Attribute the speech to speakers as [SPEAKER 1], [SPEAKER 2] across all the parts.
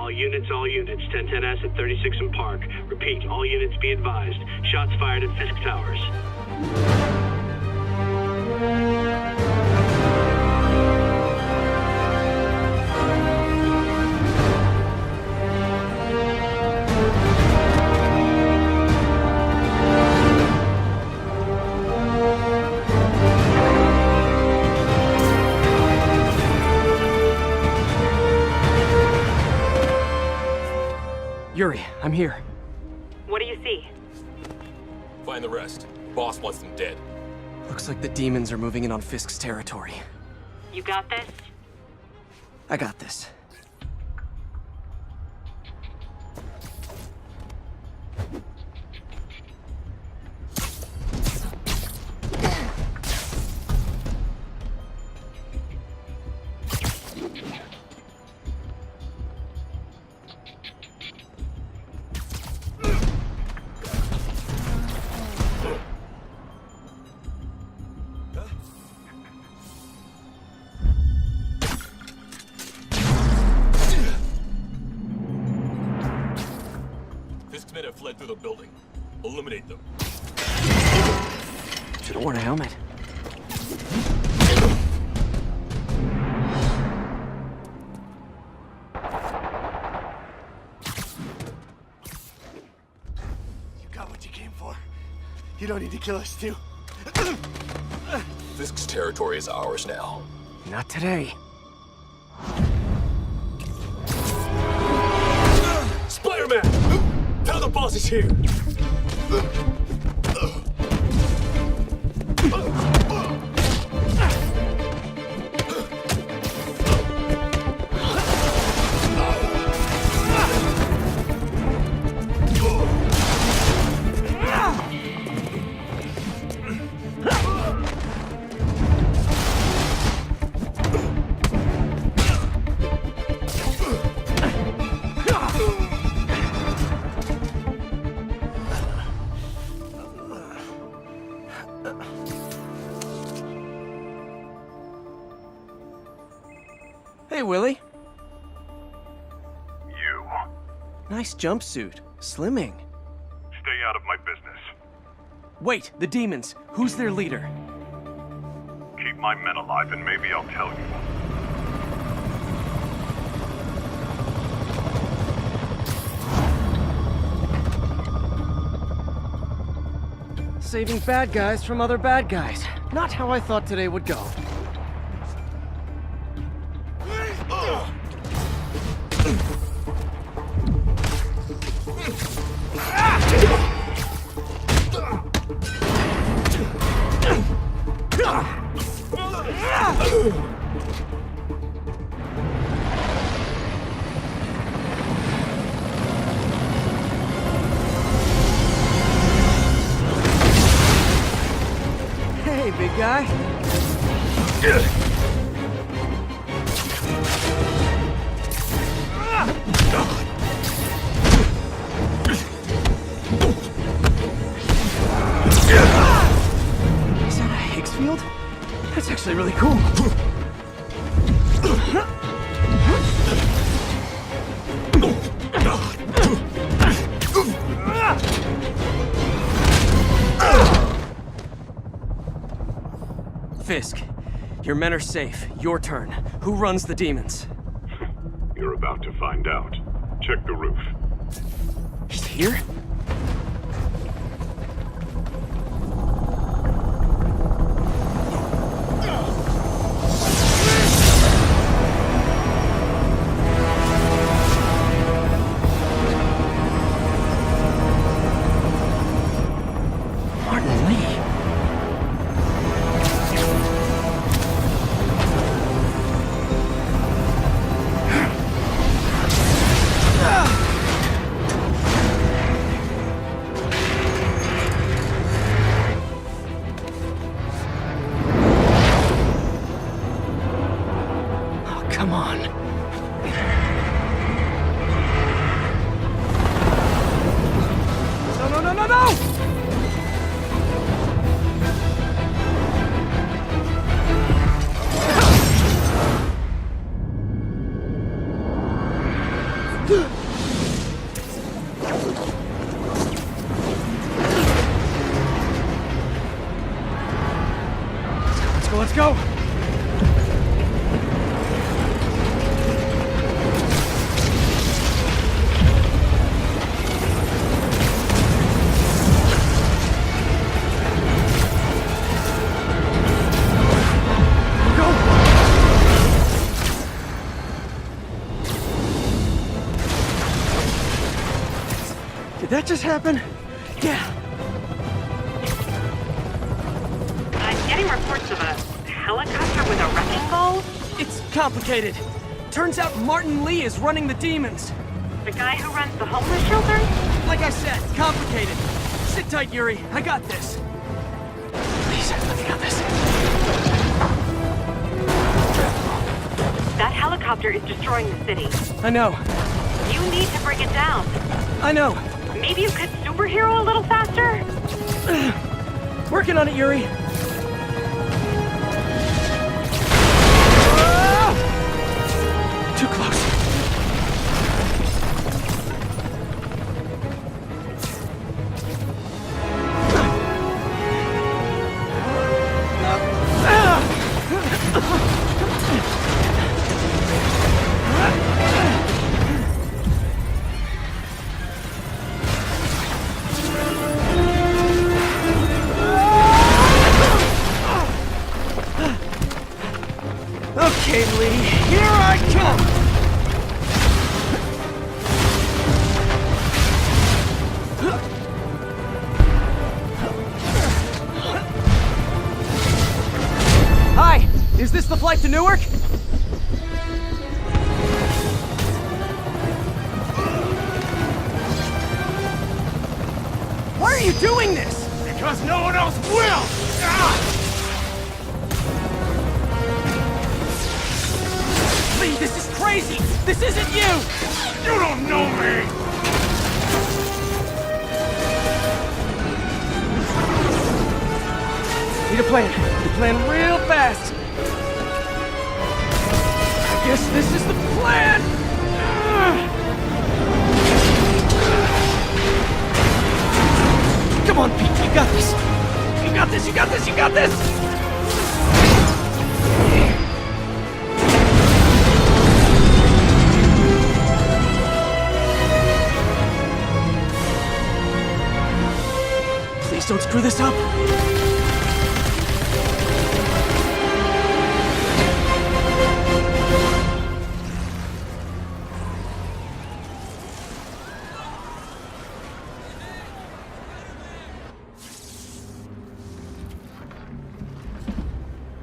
[SPEAKER 1] All units, 1010S at 36 and Park. Repeat, all units be advised. Shots fired at Fisk Towers.
[SPEAKER 2] Yuri, I'm here.
[SPEAKER 3] What do you see?
[SPEAKER 4] Find the rest. Boss wants them dead.
[SPEAKER 2] Looks like the demons are moving in on Fisk's territory.
[SPEAKER 3] You got this?
[SPEAKER 2] I got this.
[SPEAKER 4] Fisk's men have fled through the building. Eliminate them.
[SPEAKER 2] Should've worn a helmet.
[SPEAKER 5] You got what you came for. You don't need to kill us, too.
[SPEAKER 4] Fisk's territory is ours now.
[SPEAKER 2] Not today.
[SPEAKER 4] Spider-Man! Tell the boss is here!
[SPEAKER 2] Hey, Willie.
[SPEAKER 6] You.
[SPEAKER 2] Nice jumpsuit. Slimming.
[SPEAKER 6] Stay out of my business.
[SPEAKER 2] Wait, the demons. Who's their leader?
[SPEAKER 6] Keep my men alive and maybe I'll tell you.
[SPEAKER 2] Saving bad guys from other bad guys. Not how I thought today would go. Hey, big guy. Is that a Higgs field? That's actually really cool. Fisk, your men are safe. Your turn. Who runs the demons?
[SPEAKER 6] You're about to find out. Check the roof.
[SPEAKER 2] He's here? Martin Lee. Oh, come on. No, no, no, no, no! Let's go, let's go! Did that just happen? Yeah.
[SPEAKER 3] I'm getting reports of a helicopter with a wrecking ball.
[SPEAKER 2] It's complicated. Turns out Martin Lee is running the demons.
[SPEAKER 3] The guy who runs the homeless shelter?
[SPEAKER 2] Like I said, complicated. Sit tight, Yuri. I got this. Please, let me got this.
[SPEAKER 3] That helicopter is destroying the city.
[SPEAKER 2] I know.
[SPEAKER 3] You need to bring it down.
[SPEAKER 2] I know.
[SPEAKER 3] Maybe you could superhero a little faster?
[SPEAKER 2] Working on it, Yuri. Too close. Okay, Lee, here I come! Hi, is this the flight to Newark? Why are you doing this?
[SPEAKER 5] Because no one else will! Ah!
[SPEAKER 2] Lee, this is crazy! This isn't you!
[SPEAKER 5] You don't know me!
[SPEAKER 2] Need a plan. Need a plan real fast. I guess this is the plan! Come on, Pete, you got this! You got this, you got this, you got this! Please don't screw this up!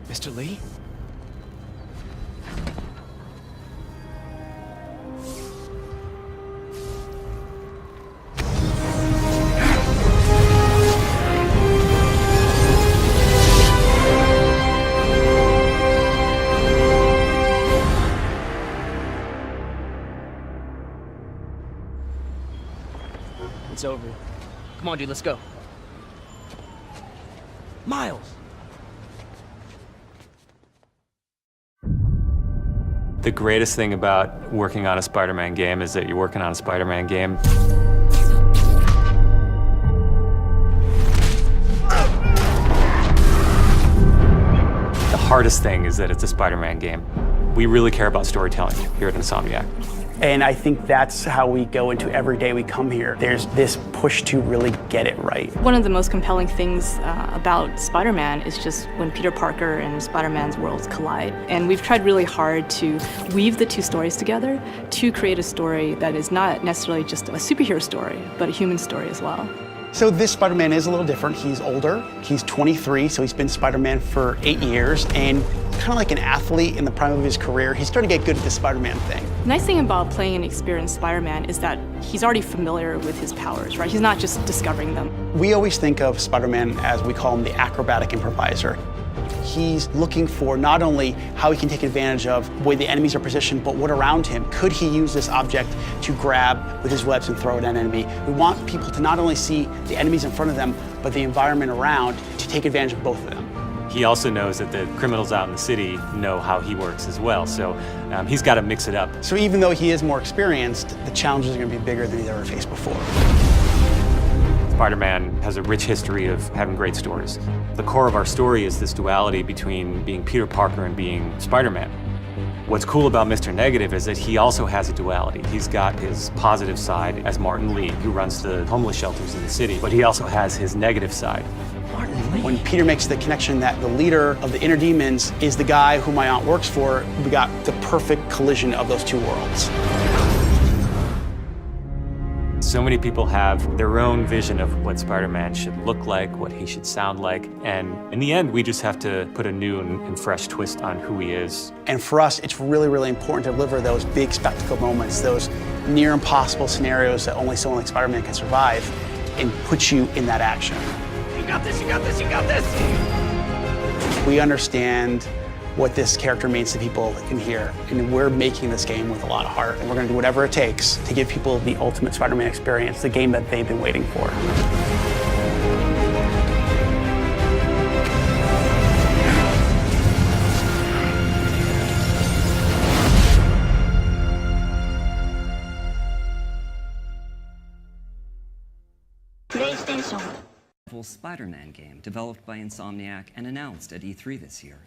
[SPEAKER 2] Mr. Lee? It's over. Come on, dude, let's go. Miles!
[SPEAKER 7] The greatest thing about working on a Spider-Man game is that you're working on a Spider-Man game. The hardest thing is that it's a Spider-Man game. We really care about storytelling here at Insomniac.
[SPEAKER 8] And I think that's how we go into every day we come here. There's this push to really get it right.
[SPEAKER 9] One of the most compelling things about Spider-Man is just when Peter Parker and Spider-Man's worlds collide. And we've tried really hard to weave the two stories together to create a story that is not necessarily just a superhero story, but a human story as well.
[SPEAKER 8] So this Spider-Man is a little different. He's older, he's 23, so he's been Spider-Man for 8 years, and kind of like an athlete in the prime of his career, he's starting to get good at the Spider-Man thing.
[SPEAKER 9] The nice thing about playing an experienced Spider-Man is that he's already familiar with his powers, right? He's not just discovering them.
[SPEAKER 8] We always think of Spider-Man as, we call him, the acrobatic improviser. He's looking for not only how he can take advantage of the way the enemies are positioned, but what around him. Could he use this object to grab with his webs and throw at an enemy? We want people to not only see the enemies in front of them, but the environment around, to take advantage of both of them.
[SPEAKER 7] He also knows that the criminals out in the city know how he works as well, so he's got to mix it up.
[SPEAKER 8] So even though he is more experienced, the challenges are going to be bigger than he's ever faced before.
[SPEAKER 7] Spider-Man has a rich history of having great stories. The core of our story is this duality between being Peter Parker and being Spider-Man. What's cool about Mr. Negative is that he also has a duality. He's got his positive side as Martin Lee, who runs the homeless shelters in the city, but he also has his negative side.
[SPEAKER 8] When Peter makes the connection that the leader of the inner demons is the guy who my aunt works for, we got the perfect collision of those two worlds.
[SPEAKER 7] So many people have their own vision of what Spider-Man should look like, what he should sound like, and in the end, we just have to put a new and fresh twist on who he is.
[SPEAKER 8] And for us, it's really, really important to deliver those big spectacle moments, those near impossible scenarios that only someone like Spider-Man can survive, and put you in that action.
[SPEAKER 2] You got this, you got this, you got this!
[SPEAKER 8] We understand what this character means to people in here, and we're making this game with a lot of heart, and we're gonna do whatever it takes to give people the ultimate Spider-Man experience, the game that they've been waiting for.
[SPEAKER 10] PlayStation. Full Spider-Man game developed by Insomniac and announced at E3 this year.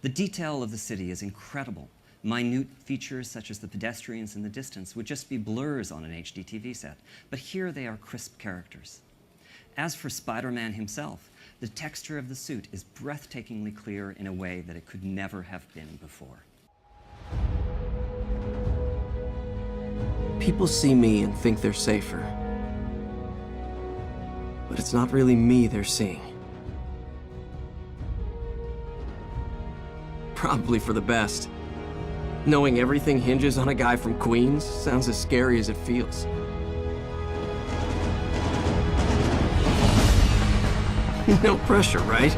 [SPEAKER 10] The detail of the city is incredible. Minute features such as the pedestrians in the distance would just be blurs on an HD TV set, but here they are crisp characters. As for Spider-Man himself, the texture of the suit is breathtakingly clear in a way that it could never have been before.
[SPEAKER 2] People see me and think they're safer. But it's not really me they're seeing. Probably for the best. Knowing everything hinges on a guy from Queens sounds as scary as it feels. No pressure, right?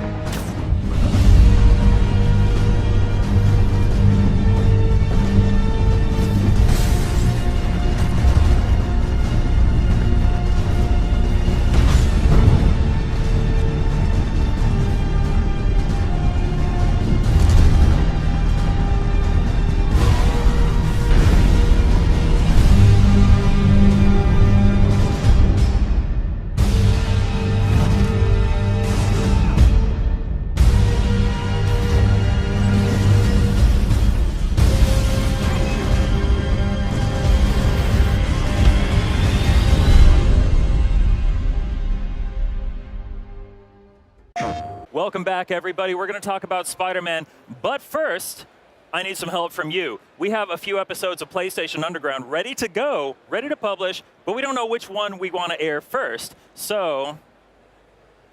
[SPEAKER 11] Welcome back, everybody. We're going to talk about Spider-Man, but first, I need some help from you. We have a few episodes of PlayStation Underground ready to go, ready to publish, but we don't know which one we want to air first. So,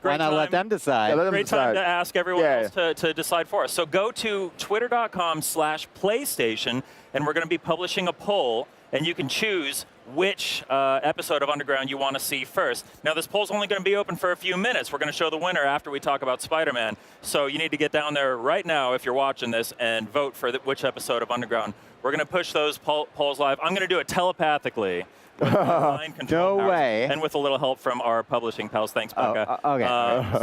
[SPEAKER 12] why not let them decide? Yeah,
[SPEAKER 11] great time to ask everyone else to decide for us. So go to twitter.com/PlayStation, and we're going to be publishing a poll, and you can choose which episode of Underground you want to see first. Now, this poll's only going to be open for a few minutes. We're going to show the winner after we talk about Spider-Man. So you need to get down there right now if you're watching this and vote for which episode of Underground. We're going to push those polls live. I'm going to do it telepathically.
[SPEAKER 12] No way.
[SPEAKER 11] And with a little help from our publishing pals. Thanks, Becca.
[SPEAKER 12] Okay.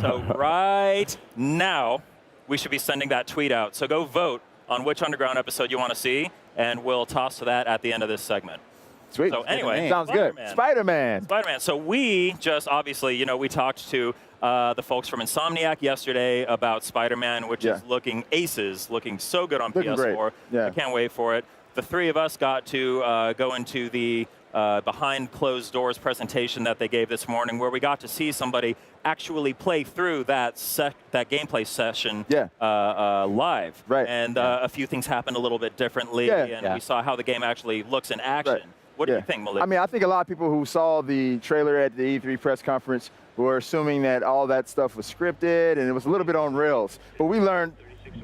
[SPEAKER 11] So right now, we should be sending that tweet out. So go vote on which Underground episode you want to see, and we'll toss to that at the end of this segment.
[SPEAKER 12] Sweet.
[SPEAKER 11] So anyway,
[SPEAKER 12] sounds good. Spider-Man.
[SPEAKER 11] Spider-Man. So we just obviously, you know, we talked to the folks from Insomniac yesterday about Spider-Man, which is looking aces, looking so good on PS4.
[SPEAKER 12] Great. Yeah.
[SPEAKER 11] I can't wait for it. The three of us got to go into the behind closed doors presentation that they gave this morning, where we got to see somebody actually play through that gameplay session live.
[SPEAKER 12] Right.
[SPEAKER 11] And a few things happened a little bit differently, and we saw how the game actually looks in action.
[SPEAKER 12] Right.
[SPEAKER 11] What do you think, Malik?
[SPEAKER 12] I mean, I think a lot of people who saw the trailer at the E3 press conference were assuming that all that stuff was scripted and it was a little bit on rails. But we learned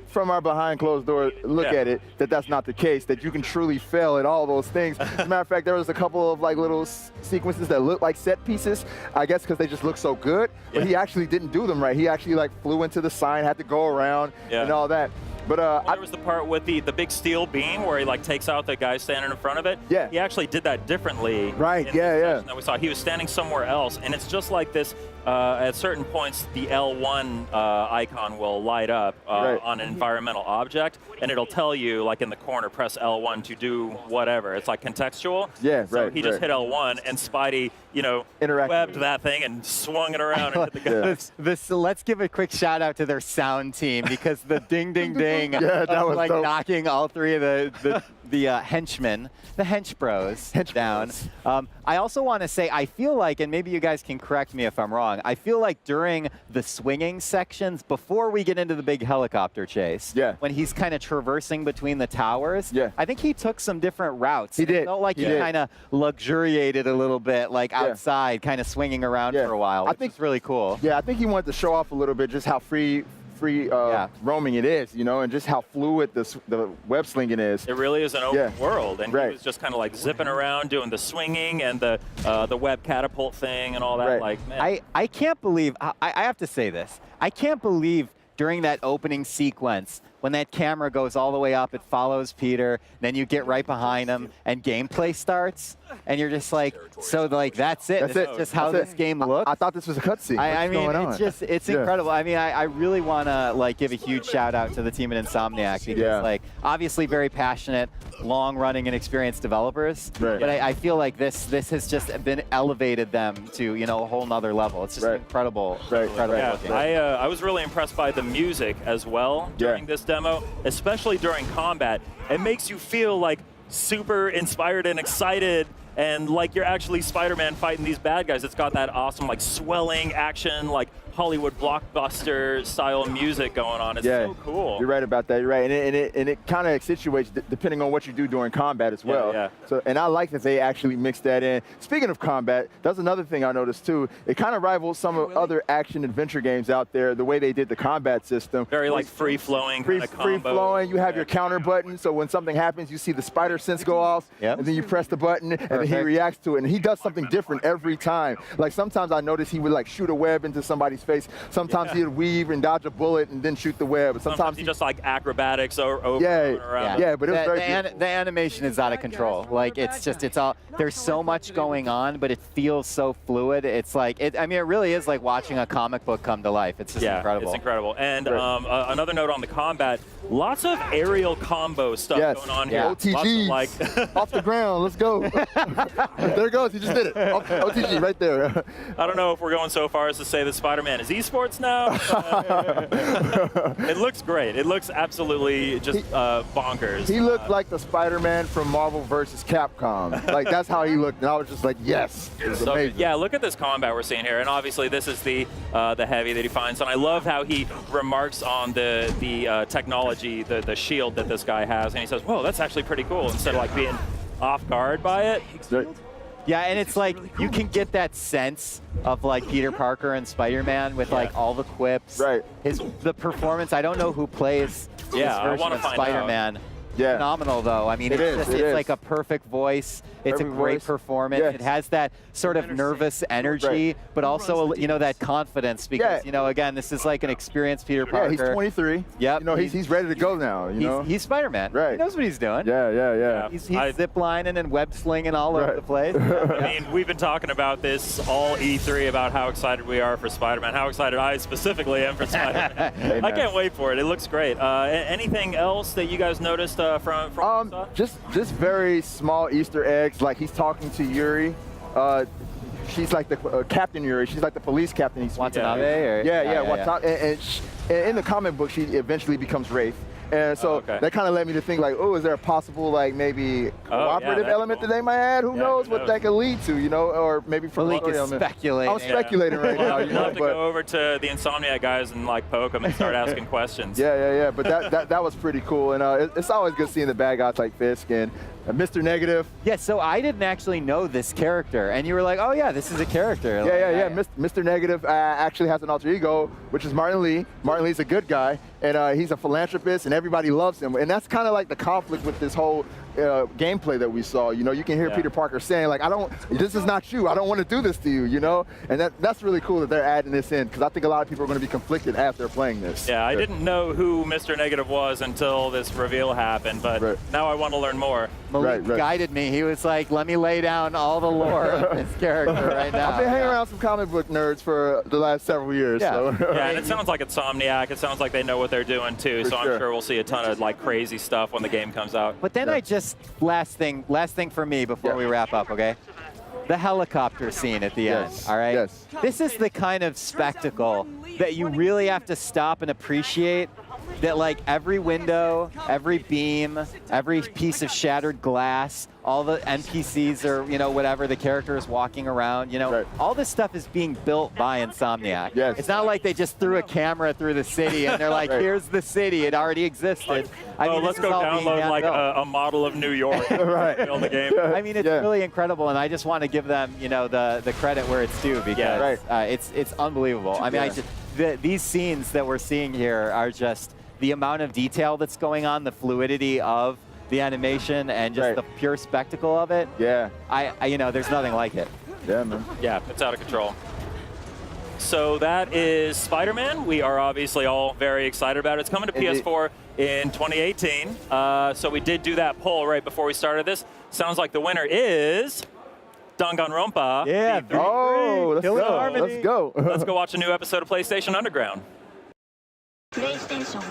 [SPEAKER 12] from our behind closed door look at it that that's not the case, that you can truly fail at all those things. As a matter of fact, there was a couple of like little sequences that look like set pieces, I guess because they just look so good, but he actually didn't do them right. He actually like flew into the sign, had to go around and all that. But
[SPEAKER 11] there was the part with the big steel beam where he like takes out the guy standing in front of it.
[SPEAKER 12] Yeah.
[SPEAKER 11] He actually did that differently.
[SPEAKER 12] Right.
[SPEAKER 11] That we saw. He was standing somewhere else, and it's just like this at certain points, the L1 icon will light up on an environmental object, and it'll tell you, like in the corner, press L1 to do whatever. It's like contextual.
[SPEAKER 12] Yeah,
[SPEAKER 11] so he just hit L1, and Spidey, webbed that thing and swung it around and hit the guy.
[SPEAKER 13] Let's give a quick shout out to their sound team, because the ding ding ding
[SPEAKER 12] that was
[SPEAKER 13] like
[SPEAKER 12] dope.
[SPEAKER 13] knocking all three of the henchmen, the hench bros down. I also want to say, I feel like, and maybe you guys can correct me if I'm wrong, I feel like during the swinging sections, before we get into the big helicopter chase, when he's kind of traversing between the towers, I think he took some different routes.
[SPEAKER 12] He did.
[SPEAKER 13] It felt like he kind of luxuriated a little bit, like outside, kind of swinging around for a while, which is really cool.
[SPEAKER 12] Yeah, I think he wanted to show off a little bit just how free roaming it is, and just how fluid the web slinging is.
[SPEAKER 11] It really is an open world, and he was just kind of like zipping around doing the swinging and the web catapult thing and all that. Like, man.
[SPEAKER 13] I can't believe, I have to say this, I can't believe during that opening sequence, when that camera goes all the way up, it follows Peter, then you get right behind him, and gameplay starts, and you're just like, so like that's it. That's just how this game looks.
[SPEAKER 12] I thought this was a cutscene.
[SPEAKER 13] I mean, it's
[SPEAKER 12] Yeah.
[SPEAKER 13] incredible. I mean, I really want to like give a huge shout out to the team at Insomniac, because like obviously very passionate, long-running and experienced developers, but I feel like this has just been elevated them to a whole nother level. It's just incredible. Looking.
[SPEAKER 11] I was really impressed by the music as well during this demo, especially during combat. It makes you feel like super inspired and excited, and like you're actually Spider-Man fighting these bad guys. It's got that awesome like swelling action, like Hollywood blockbuster style music going on. It's so cool.
[SPEAKER 12] You're right about that. You're right, and it kind of situates depending on what you do during combat as well. So, and I like that they actually mixed that in. Speaking of combat, that's another thing I noticed too. It kind of rivals some of other action adventure games out there. The way they did the combat system.
[SPEAKER 11] Very like free flowing.
[SPEAKER 12] Free flowing. You have your counter button, so when something happens, you see the spider sense go off, and then you press the button, and then he reacts to it, and he does something different every time. Like sometimes I notice he would like shoot a web into somebody's face. Sometimes he'd weave and dodge a bullet and then shoot the web.
[SPEAKER 11] Sometimes he just like acrobatics over around.
[SPEAKER 12] Yeah, but it was very beautiful.
[SPEAKER 13] The animation is out of control. Like it's all, there's so much going on, but it feels so fluid. It's like, I mean, it really is like watching a comic book come to life. It's just incredible.
[SPEAKER 11] It's incredible. And another note on the combat, lots of aerial combo stuff going on here.
[SPEAKER 12] OTGs,
[SPEAKER 11] like
[SPEAKER 12] off the ground, let's go. There it goes, he just did it. OTG right there.
[SPEAKER 11] I don't know if we're going so far as to say that Spider-Man is esports now. It looks great. It looks absolutely just bonkers.
[SPEAKER 12] He looked like the Spider-Man from Marvel vs. Capcom. Like that's how he looked, and I was just like, yes, it's amazing.
[SPEAKER 11] Yeah, look at this combat we're seeing here, and obviously this is the heavy that he finds, and I love how he remarks on the technology, the shield that this guy has, and he says, "Whoa, that's actually pretty cool." Instead of like being off guard by it.
[SPEAKER 13] Yeah, and it's like you can get that sense of like Peter Parker and Spider-Man with like all the quips. The performance. I don't know who plays this version of Spider-Man. Phenomenal though. I mean, it's like a perfect voice. It's a great performance. It has that sort of nervous energy, but also that confidence because again, this is like an experienced Peter Parker.
[SPEAKER 12] Yeah, he's 23.
[SPEAKER 13] Yep.
[SPEAKER 12] He's ready to go now.
[SPEAKER 13] He's Spider-Man.
[SPEAKER 12] Right.
[SPEAKER 13] He knows what he's doing.
[SPEAKER 12] Yeah.
[SPEAKER 13] He's zip lining and web slinging all over the place.
[SPEAKER 11] I mean, we've been talking about this all E3 about how excited we are for Spider-Man. How excited I specifically am for Spider-Man. I can't wait for it. It looks great. Anything else that you guys noticed from
[SPEAKER 12] just very small Easter eggs. Like he's talking to Yuri. She's like the Captain Yuri. She's like the police captain. He's
[SPEAKER 13] Watanabe?
[SPEAKER 12] Watanabe. And in the comic book, she eventually becomes Wraith. And so that kind of led me to think like, oh, is there a possible like maybe cooperative element that they might add? Who knows what that could lead to, or maybe from
[SPEAKER 13] speculating.
[SPEAKER 12] I'm speculating right now.
[SPEAKER 11] You'd have to go over to the Insomniac guys and like poke them and start asking questions.
[SPEAKER 12] Yeah. But that was pretty cool, and it's always good seeing the bad guys like Fisk and Mr. Negative.
[SPEAKER 13] Yeah, so I didn't actually know this character, and you were like, oh yeah, this is a character.
[SPEAKER 12] Yeah. Mr. Negative actually has an alter ego, which is Martin Lee. Martin Lee's a good guy, and he's a philanthropist, and everybody loves him. And that's kind of like the conflict with this whole gameplay that we saw. You know, you can hear Peter Parker saying, like, this is not you. I don't want to do this to you, you know? And that's really cool that they're adding this in, because I think a lot of people are going to be conflicted after playing this.
[SPEAKER 11] Yeah, I didn't know who Mr. Negative was until this reveal happened, but now I want to learn more.
[SPEAKER 13] Malik guided me. He was like, let me lay down all the lore of this character right now.
[SPEAKER 12] I've been hanging around some comic book nerds for the last several years.
[SPEAKER 13] Yeah,
[SPEAKER 12] so.
[SPEAKER 11] Yeah, and it sounds like Insomniac. It sounds like they know what they're doing too. So I'm sure we'll see a ton of like crazy stuff when the game comes out.
[SPEAKER 13] But then last thing for me before we wrap up, okay? The helicopter scene at the end, all right?
[SPEAKER 12] Yes.
[SPEAKER 13] This is the kind of spectacle that you really have to stop and appreciate. That like every window, every beam, every piece of shattered glass, all the NPCs or, you know, whatever, the characters walking around, you know, all this stuff is being built by Insomniac.
[SPEAKER 12] Yes.
[SPEAKER 13] It's not like they just threw a camera through the city and they're like, here's the city, it already existed. I mean,
[SPEAKER 11] let's go download like a model of New York and build the game.
[SPEAKER 13] I mean, it's really incredible, and I just want to give them, you know, the credit where it's due, because it's unbelievable. I mean, these scenes that we're seeing here are just the amount of detail that's going on, the fluidity of the animation, and just the pure spectacle of it.
[SPEAKER 12] Yeah.
[SPEAKER 13] I you know, there's nothing like it.
[SPEAKER 12] Yeah, man.
[SPEAKER 11] Yeah, it's out of control. So that is Spider-Man. We are obviously all very excited about it. It's coming to PS4 in 2018. So we did do that poll right before we started this. Sounds like the winner is Danganronpa.
[SPEAKER 13] Yeah.
[SPEAKER 12] Oh, let's go. Let's go.
[SPEAKER 11] Let's go watch a new episode of PlayStation Underground.
[SPEAKER 14] PlayStation.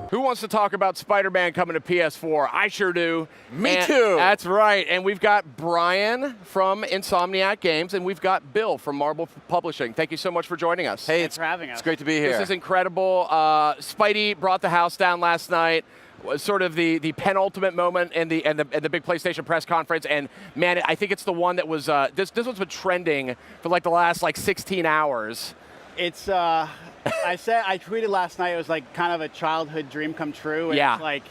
[SPEAKER 15] Who wants to talk about Spider-Man coming to PS4? I sure do.
[SPEAKER 16] Me too.
[SPEAKER 15] That's right. And we've got Brian from Insomniac Games, and we've got Bill from Marvel Publishing. Thank you so much for joining us.
[SPEAKER 16] Hey,
[SPEAKER 17] Thanks for having us.
[SPEAKER 16] It's great to be here.
[SPEAKER 15] This is incredible. Spidey brought the house down last night. Was sort of the penultimate moment in the big PlayStation press conference, and man, I think it's the one that was this one's been trending for like the last 16 hours.
[SPEAKER 17] It's I tweeted last night, it was like kind of a childhood dream come true. And it's like,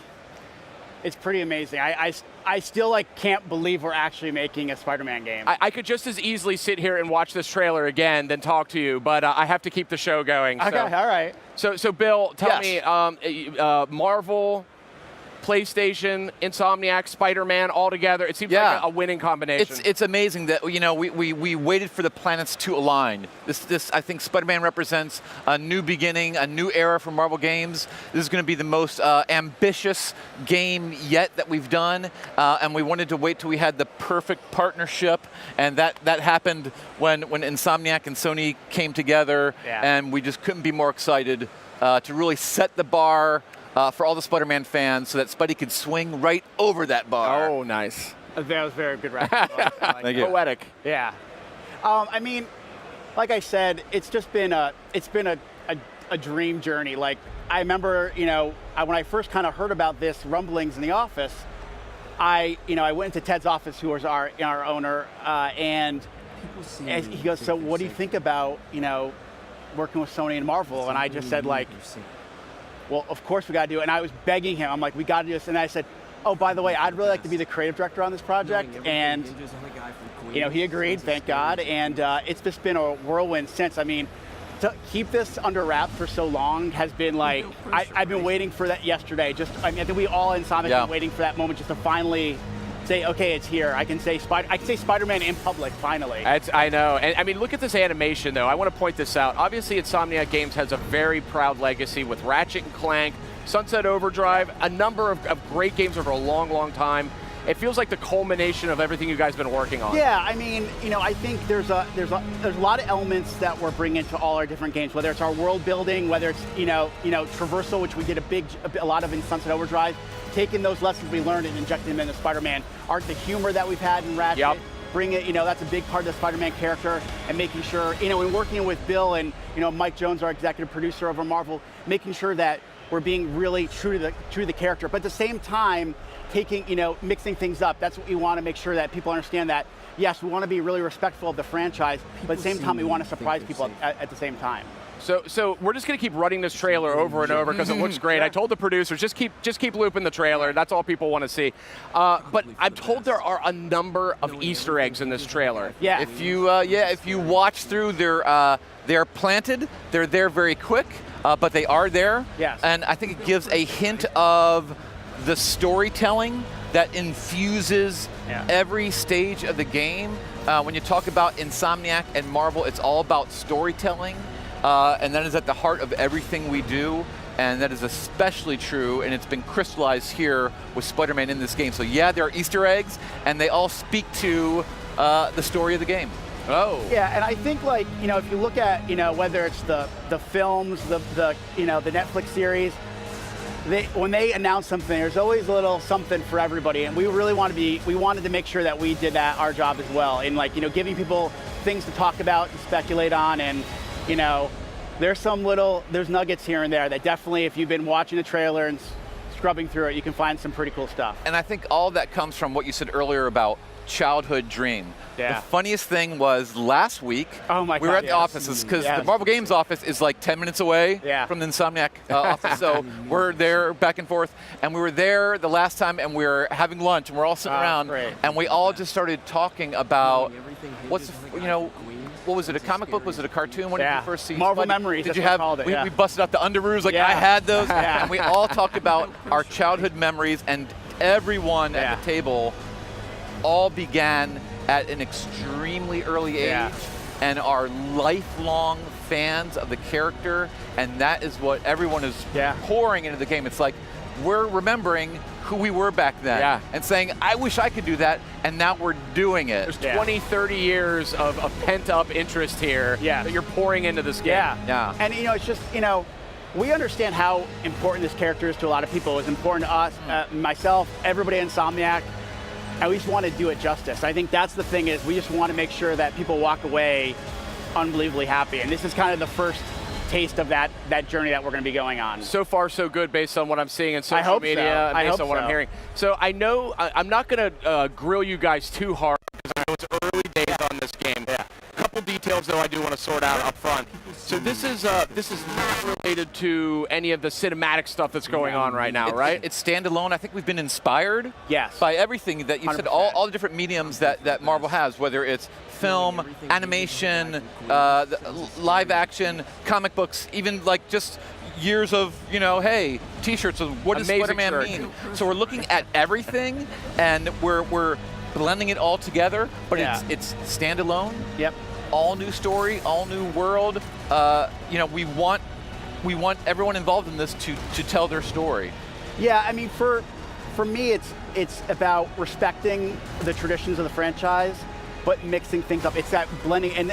[SPEAKER 17] it's pretty amazing. I still like can't believe we're actually making a Spider-Man game.
[SPEAKER 15] I could just as easily sit here and watch this trailer again than talk to you, but I have to keep the show going.
[SPEAKER 17] Okay, all right.
[SPEAKER 15] So Bill, tell me, Marvel, PlayStation, Insomniac, Spider-Man, all together. It seems like a winning combination.
[SPEAKER 16] It's amazing that, you know, we waited for the planets to align. This I think Spider-Man represents a new beginning, a new era for Marvel games. This is going to be the most ambitious game yet that we've done, and we wanted to wait till we had the perfect partnership, and that happened when Insomniac and Sony came together, and we just couldn't be more excited to really set the bar for all the Spider-Man fans, so that Spidey could swing right over that bar.
[SPEAKER 15] Oh, nice.
[SPEAKER 17] That was very good rationale.
[SPEAKER 15] Thank you. Poetic.
[SPEAKER 17] Yeah. I mean, like I said, it's been a dream journey. Like, I remember, you know, when I first kind of heard about this rumblings in the office, I went into Ted's office, who was our owner, and he goes, "So what do you think about, you know, working with Sony and Marvel?" And I just said, like, well, of course we got to do it. And I was begging him. I'm like, we got to do this. And I said, oh, by the way, I'd really like to be the creative director on this project. And, you know, he agreed, thank God. And it's just been a whirlwind since. I mean, to keep this under wraps for so long has been like, I've been waiting for that yesterday. I think we all in Sonic have been waiting for that moment just to finally say, okay, it's here. I can say Spider-Man in public, finally.
[SPEAKER 15] I know. And I mean, look at this animation, though. I want to point this out. Obviously, Insomniac Games has a very proud legacy with Ratchet & Clank, Sunset Overdrive, a number of great games over a long, long time. It feels like the culmination of everything you guys have been working on.
[SPEAKER 17] Yeah, I mean, you know, I think there's a lot of elements that we're bringing to all our different games, whether it's our world building, whether it's, you know, traversal, which we did a lot of in Sunset Overdrive, taking those lessons we learned and injecting them into Spider-Man. The humor that we've had in Ratchet, bring it, you know, that's a big part of the Spider-Man character, and making sure, you know, in working with Bill and, you know, Mike Jones, our executive producer over Marvel, making sure that we're being really true to the character, but at the same time, mixing things up. That's what we want to make sure that people understand that, yes, we want to be really respectful of the franchise, but at the same time, we want to surprise people at the same time.
[SPEAKER 15] So we're just going to keep running this trailer over and over because it looks great. I told the producers, just keep looping the trailer. That's all people want to see. But I'm told there are a number of Easter eggs in this trailer.
[SPEAKER 17] Yeah.
[SPEAKER 16] If you watch through, they're planted. They're there very quick, but they are there.
[SPEAKER 17] Yes.
[SPEAKER 16] And I think it gives a hint of the storytelling that infuses every stage of the game. When you talk about Insomniac and Marvel, it's all about storytelling. And that is at the heart of everything we do, and that is especially true, and it's been crystallized here with Spider-Man in this game. So yeah, there are Easter eggs, and they all speak to the story of the game.
[SPEAKER 15] Oh.
[SPEAKER 17] Yeah, and I think, like, if you look at, whether it's the films, the Netflix series, when they announce something, there's always a little something for everybody, and we really wanted to make sure that we did our job as well, in giving people things to talk about and speculate on, and there's nuggets here and there that definitely, if you've been watching the trailer and scrubbing through it, you can find some pretty cool stuff.
[SPEAKER 16] And I think all that comes from what you said earlier about childhood dream.
[SPEAKER 17] Yeah.
[SPEAKER 16] The funniest thing was last week, we were at the offices, because the Marvel Games office is like 10 minutes away from the Insomniac office, so we're there back and forth, and we were there the last time, and we were having lunch, and we're all sitting around, and we all just started talking about what was it, a comic book? Was it a cartoon? When did you first see
[SPEAKER 17] Marvel
[SPEAKER 16] Spidey?
[SPEAKER 17] Memories,
[SPEAKER 16] Did
[SPEAKER 17] that's
[SPEAKER 16] you
[SPEAKER 17] what
[SPEAKER 16] have,
[SPEAKER 17] I called it,
[SPEAKER 16] we busted out the underoos, like I had those, and we all talked about our childhood memories, and everyone at the table all began at an extremely early age and are lifelong fans of the character, and that is what everyone is pouring into the game. It's like we're remembering who we were back then and saying, I wish I could do that, and now we're doing it.
[SPEAKER 15] There's 20, 30 years of pent-up interest here that you're pouring into this game.
[SPEAKER 17] Yeah. And, it's just, we understand how important this character is to a lot of people. It's important to us, myself, everybody at Insomniac, and we just want to do it justice. I think that's the thing, is we just want to make sure that people walk away unbelievably happy. And this is kind of the first taste of that journey that we're going to be going on.
[SPEAKER 15] So far, so good, based on what I'm seeing in social media, and based on what I'm hearing. So I know I'm not going to grill you guys too hard, because I know it's early days on this game. A couple details, though, I do want to sort out up front. So this is not related to any of the cinematic stuff that's going on right now, right?
[SPEAKER 16] It's standalone. I think we've been inspired by everything that you 100%. Said, all the different mediums that Marvel has, whether it's film, animation, live action, comic books, even like just years of, hey, t-shirts of what does Spider-Man mean? So we're looking at everything, and we're blending it all together, but it's standalone.
[SPEAKER 17] Yep.
[SPEAKER 16] All new story, all new world. We want everyone involved in this to tell their story.
[SPEAKER 17] Yeah, I mean, for me, it's about respecting the traditions of the franchise, but mixing things up. It's that blending, and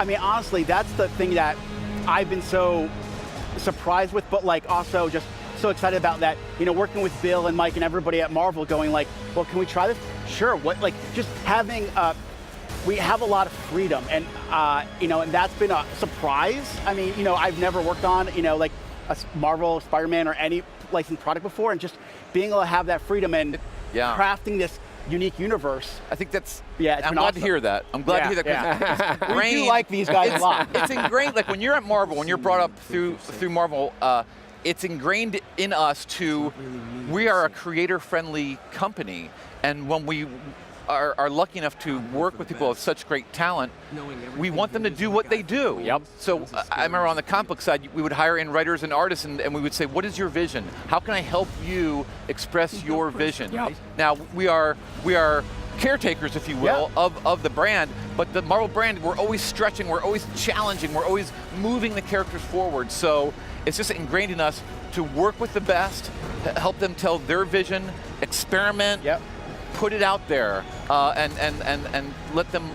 [SPEAKER 17] I mean, honestly, that's the thing that I've been so surprised with, but also just so excited about, that, working with Bill and Mike and everybody at Marvel, going like, well, can we try this? Sure. Just having, we have a lot of freedom, and and that's been a surprise. I mean, I've never worked on, like a Marvel, Spider-Man, or any licensed product before, and just being able to have that freedom and crafting this unique universe.
[SPEAKER 16] I think that's,
[SPEAKER 17] I'm
[SPEAKER 16] glad to hear that. I'm glad to hear that.
[SPEAKER 17] We do like these guys a lot.
[SPEAKER 16] It's ingrained, like when you're at Marvel, when you're brought up through Marvel, it's ingrained in us we are a creator-friendly company, and when we are lucky enough to work with people with such great talent, we want them to do what they do.
[SPEAKER 15] Yep.
[SPEAKER 16] So I remember on the comic book side, we would hire in writers and artists, and we would say, what is your vision? How can I help you express your vision?
[SPEAKER 15] Yep.
[SPEAKER 16] Now, we are caretakers, if you will, of the brand, but the Marvel brand, we're always stretching, we're always challenging, we're always moving the characters forward. So it's just ingrained in us to work with the best, help them tell their vision, experiment, put it out there, and let them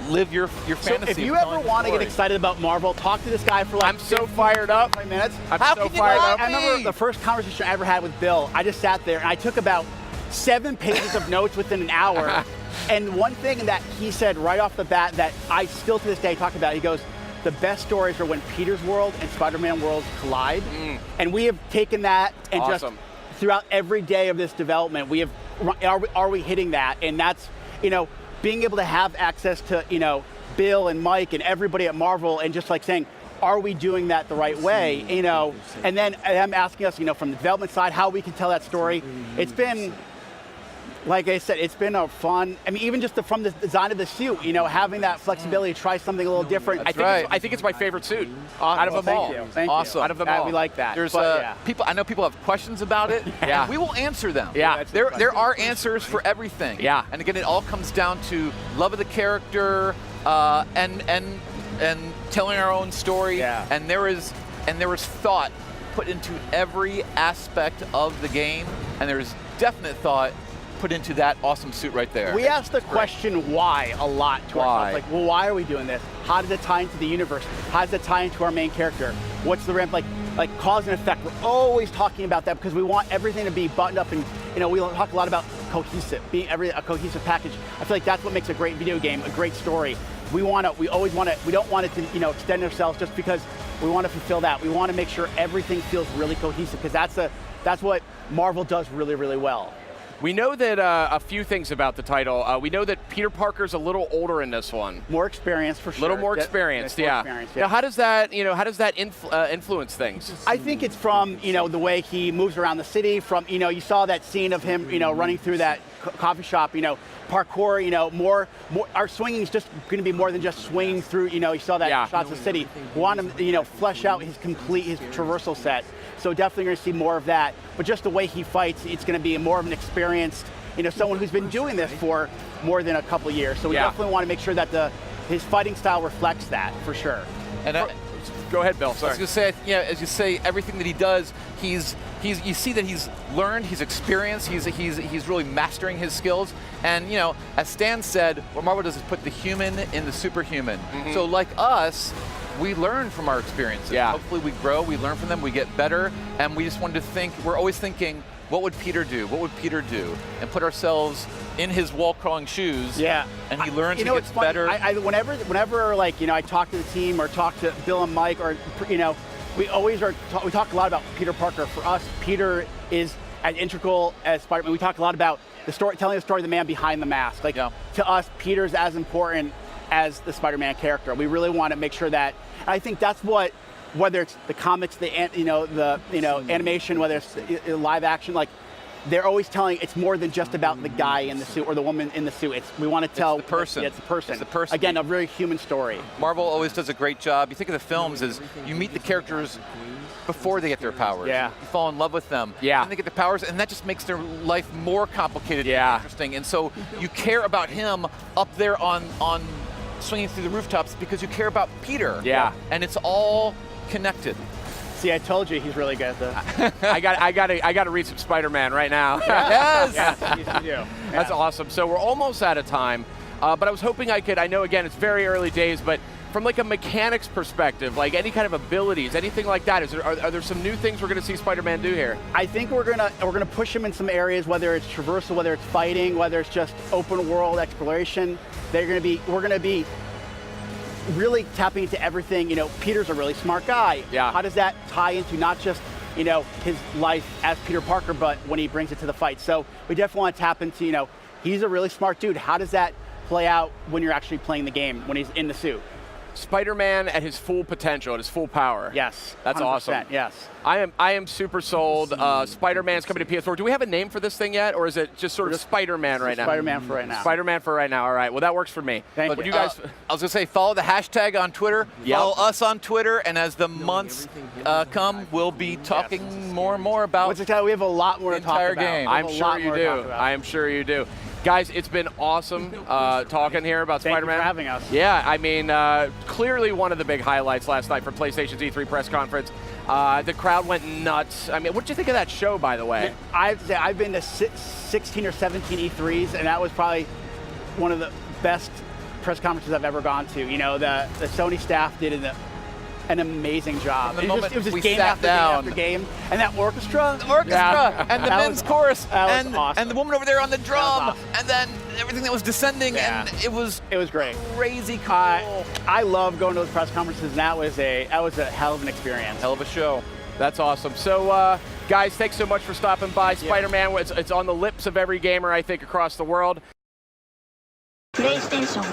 [SPEAKER 16] live your fantasy.
[SPEAKER 17] So if you ever want to get excited about Marvel, talk to this guy for
[SPEAKER 15] I'm so fired up.
[SPEAKER 17] 5 minutes.
[SPEAKER 15] I'm so fired up.
[SPEAKER 17] I remember the first conversation I ever had with Bill. I just sat there and I took about 7 pages of notes within an hour. And one thing that he said right off the bat that I still to this day talk about, he goes, the best stories are when Peter's world and Spider-Man worlds collide. And we have taken that and just throughout every day of this development, we have, are we hitting that? And that's, being able to have access to, Bill and Mike and everybody at Marvel, and just saying, are we doing that the right way? You know, and then them asking us, you know, from the development side, how we can tell that story. It's been, like I said, it's been a fun, I mean, even just from the design of the suit, you know, having that flexibility to try something a little different.
[SPEAKER 15] I think it's my favorite suit out of them all.
[SPEAKER 17] Thank you.
[SPEAKER 16] Awesome.
[SPEAKER 15] Out of them all.
[SPEAKER 17] We like that.
[SPEAKER 16] There's
[SPEAKER 17] yeah.
[SPEAKER 16] people. I know people have questions about it.
[SPEAKER 15] Yeah.
[SPEAKER 16] And we will answer them.
[SPEAKER 15] Yeah.
[SPEAKER 16] There are answers for everything.
[SPEAKER 15] Yeah.
[SPEAKER 16] And again, it all comes down to love of the character, and telling our own story.
[SPEAKER 17] Yeah.
[SPEAKER 16] And there is thought put into every aspect of the game, and there's definite thought put into that awesome suit right there.
[SPEAKER 17] We ask the question why a lot to ourselves. Like, well, why are we doing this? How does it tie into the universe? How does it tie into our main character? What's the ramp like cause and effect? We're always talking about that because we want everything to be buttoned up, and you know, we talk a lot about cohesive, being a cohesive package. I feel like that's what makes a great video game, a great story. We always want it. We don't want it to, you know, extend ourselves just because we want to fulfill that. We want to make sure everything feels really cohesive because that's what Marvel does really, really well.
[SPEAKER 15] We know that a few things about the title. We know that Peter Parker's a little older in this one.
[SPEAKER 17] More experienced, for sure.
[SPEAKER 15] A little more experienced, yeah. Now, how does that, influence things?
[SPEAKER 17] I think it's from, you know, the way he moves around the city. From, you know, you saw that scene of him, you know, running through that coffee shop. You know, parkour. You know, more. Our swinging is just going to be more than just swinging through. You know, you saw that shots of the city. We want him, you know, flesh out his traversal set. So definitely going to see more of that. But just the way he fights, it's going to be more of an experienced, you know, someone who's been doing this for more than a couple of years. So we definitely want to make sure that his fighting style reflects that, for sure.
[SPEAKER 16] And
[SPEAKER 15] go ahead, Bill. Sorry.
[SPEAKER 16] I was going to say, yeah, as you say, everything that he does, you see that he's learned, he's experienced, he's really mastering his skills. And you know, as Stan said, what Marvel does is put the human in the superhuman. Mm-hmm. So like us, we learn from our experiences.
[SPEAKER 15] Yeah.
[SPEAKER 16] Hopefully we grow, we learn from them, we get better, and we just wanted to think, we're always thinking, what would Peter do? What would Peter do? And put ourselves in his wall-crawling shoes.
[SPEAKER 17] Yeah.
[SPEAKER 16] And he learns,
[SPEAKER 17] you know,
[SPEAKER 16] he gets better.
[SPEAKER 17] Whenever like, you know, I talk to the team or talk to Bill and Mike, or, you know, we talk a lot about Peter Parker. For us, Peter is as integral as Spider-Man. We talk a lot about telling the story of the man behind the mask. Like, to us, Peter's as important as the Spider-Man character. We really want to make sure that, and I think that's what, whether it's the comics, the animation, whether it's live action, like, they're always telling it's more than just about the guy in the suit or the woman in the suit. We want to tell
[SPEAKER 16] the person.
[SPEAKER 17] It's the person.
[SPEAKER 16] It's the person.
[SPEAKER 17] Again, a very human story.
[SPEAKER 16] Marvel always does a great job. You think of the films as you meet the characters before they get their powers.
[SPEAKER 17] Yeah.
[SPEAKER 16] You fall in love with them.
[SPEAKER 15] Yeah.
[SPEAKER 16] And they get the powers, and that just makes their life more complicated and interesting. And so you care about him up there on swinging through the rooftops because you care about Peter.
[SPEAKER 15] Yeah.
[SPEAKER 16] And it's all connected.
[SPEAKER 17] See, I told you he's really good at this.
[SPEAKER 15] I got to read some Spider-Man right now.
[SPEAKER 16] Yes.
[SPEAKER 17] Yes, you do.
[SPEAKER 15] That's awesome. So we're almost out of time, but I was hoping I know, again, it's very early days, but from like a mechanics perspective, like any kind of abilities, anything like that, are there some new things we're going to see Spider-Man do here?
[SPEAKER 17] I think we're gonna push him in some areas, whether it's traversal, whether it's fighting, whether it's just open world exploration. We're gonna be really tapping into everything. You know, Peter's a really smart guy.
[SPEAKER 15] Yeah.
[SPEAKER 17] How does that tie into not just, you know, his life as Peter Parker, but when he brings it to the fight? So we definitely want to tap into, you know, he's a really smart dude. How does that play out when you're actually playing the game, when he's in the suit?
[SPEAKER 15] Spider-Man at his full potential, at his full power.
[SPEAKER 17] Yes.
[SPEAKER 15] That's
[SPEAKER 17] 100%,
[SPEAKER 15] awesome.
[SPEAKER 17] Yes.
[SPEAKER 15] I am super sold. Spider-Man's coming to PS4. Do we have a name for this thing yet, or is it just sort of Spider-Man right now?
[SPEAKER 17] Spider-Man for right now.
[SPEAKER 15] Spider-Man for right now. All right. Well, that works for me.
[SPEAKER 17] Thank you.
[SPEAKER 15] You guys,
[SPEAKER 16] I was gonna say, follow the hashtag on Twitter. Follow us on Twitter, and as the months come, we'll be talking more and more about.
[SPEAKER 17] We have a lot more to talk about.
[SPEAKER 16] Game.
[SPEAKER 15] I'm sure you do. I am sure you do. Guys, it's been awesome talking here about Spider-Man.
[SPEAKER 17] Thank you for having us.
[SPEAKER 15] Yeah, I mean, clearly one of the big highlights last night for PlayStation's E3 press conference. The crowd went nuts. I mean, what did you think of that show, by the way?
[SPEAKER 17] I've been to 16 or 17 E3s, and that was probably one of the best press conferences I've ever gone to. You know, the Sony staff did an amazing job. It was just game after game after game. And that orchestra.
[SPEAKER 16] The orchestra and the men's chorus
[SPEAKER 17] and awesome.
[SPEAKER 16] And the woman over there on the drum and then everything that was descending and it was
[SPEAKER 17] great.
[SPEAKER 16] Crazy cool.
[SPEAKER 17] I love going to those press conferences, and that was a hell of an experience.
[SPEAKER 16] Hell of a show.
[SPEAKER 15] That's awesome. So guys, thanks so much for stopping by. Spider-Man, it's on the lips of every gamer, I think, across the world.
[SPEAKER 14] PlayStation